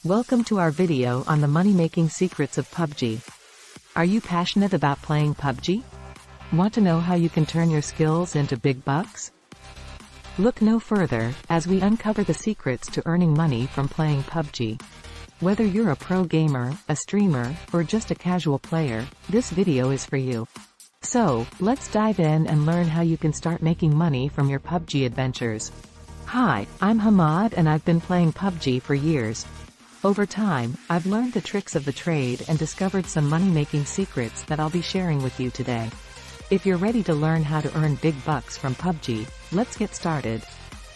Welcome to our video on the money-making secrets of PUBG. Are you passionate about playing PUBG? Want to know how you can turn your skills into big bucks? Look no further, as we uncover the secrets to earning money from playing PUBG. Whether you're a pro gamer, a streamer, or just a casual player, this video is for you. So, let's dive in and learn how you can start making money from your PUBG adventures. Hi, I'm Hamad and I've been playing PUBG for years. Over time, I've learned the tricks of the trade and discovered some money-making secrets that I'll be sharing with you today. If you're ready to learn how to earn big bucks from PUBG, let's get started.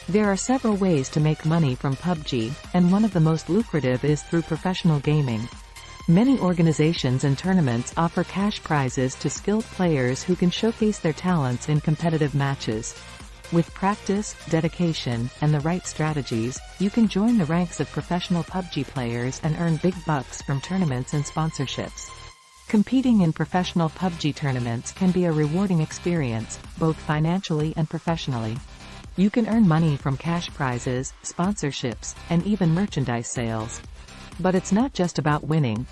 There are several ways to make money from PUBG, and one of the most lucrative is through professional gaming. Many organizations and tournaments offer cash prizes to skilled players who can showcase their talents in competitive matches. With practice, dedication, and the right strategies, you can join the ranks of professional PUBG players and earn big bucks from tournaments and sponsorships. Competing in professional PUBG tournaments can be a rewarding experience, both financially and professionally. You can earn money from cash prizes, sponsorships, and even merchandise sales. But it's not just about winning.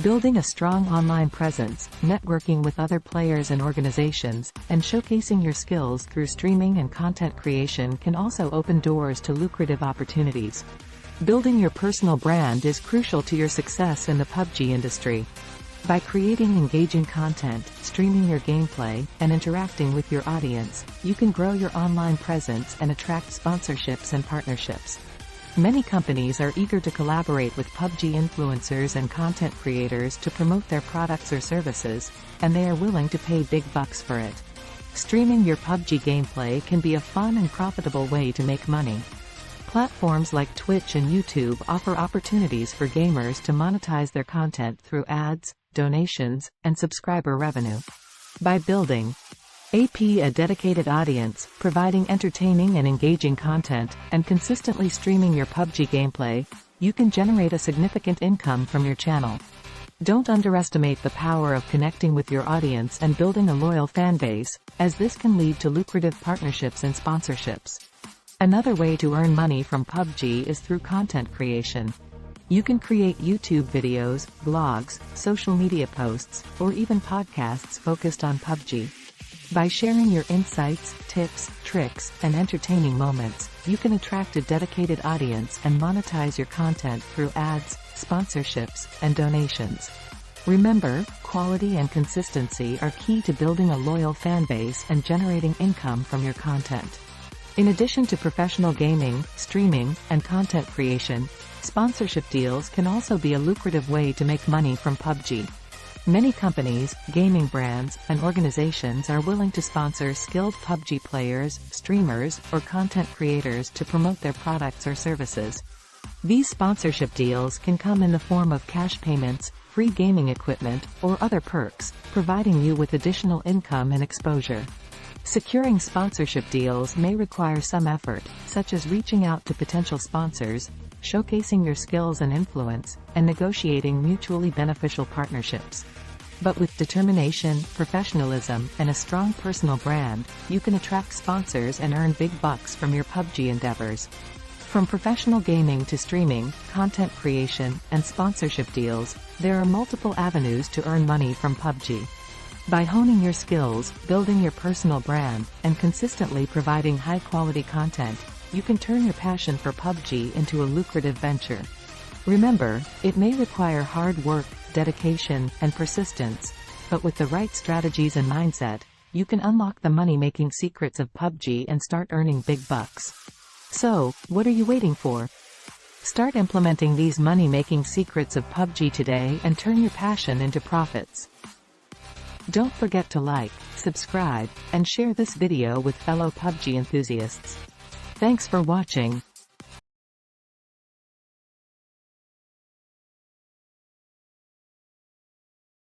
Building a strong online presence, networking with other players and organizations, and showcasing your skills through streaming and content creation can also open doors to lucrative opportunities. Building your personal brand is crucial to your success in the PUBG industry. By creating engaging content, streaming your gameplay, and interacting with your audience, you can grow your online presence and attract sponsorships and partnerships. Many companies are eager to collaborate with PUBG influencers and content creators to promote their products or services, and they are willing to pay big bucks for it. Streaming your PUBG gameplay can be a fun and profitable way to make money. Platforms like Twitch and YouTube offer opportunities for gamers to monetize their content through ads, donations, and subscriber revenue. By building a dedicated audience, providing entertaining and engaging content, and consistently streaming your PUBG gameplay, you can generate a significant income from your channel. Don't underestimate the power of connecting with your audience and building a loyal fanbase, as this can lead to lucrative partnerships and sponsorships. Another way to earn money from PUBG is through content creation. You can create YouTube videos, blogs, social media posts, or even podcasts focused on PUBG. By sharing your insights, tips, tricks, and entertaining moments, you can attract a dedicated audience and monetize your content through ads, sponsorships, and donations. Remember, quality and consistency are key to building a loyal fan base and generating income from your content. In addition to professional gaming, streaming, and content creation, sponsorship deals can also be a lucrative way to make money from PUBG. Many companies, gaming brands, and organizations are willing to sponsor skilled PUBG players, streamers, or content creators to promote their products or services. These sponsorship deals can come in the form of cash payments, free gaming equipment, or other perks, providing you with additional income and exposure. Securing sponsorship deals may require some effort, such as reaching out to potential sponsors, showcasing your skills and influence, and negotiating mutually beneficial partnerships. But with determination, professionalism, and a strong personal brand, you can attract sponsors and earn big bucks from your PUBG endeavors. From professional gaming to streaming, content creation, and sponsorship deals, there are multiple avenues to earn money from PUBG. By honing your skills, building your personal brand, and consistently providing high-quality content, you can turn your passion for PUBG into a lucrative venture. Remember, it may require hard work, dedication, and persistence, but with the right strategies and mindset, you can unlock the money-making secrets of PUBG and start earning big bucks. So, what are you waiting for? Start implementing these money-making secrets of PUBG today and turn your passion into profits. Don't forget to like, subscribe, and share this video with fellow PUBG enthusiasts. Thanks for watching.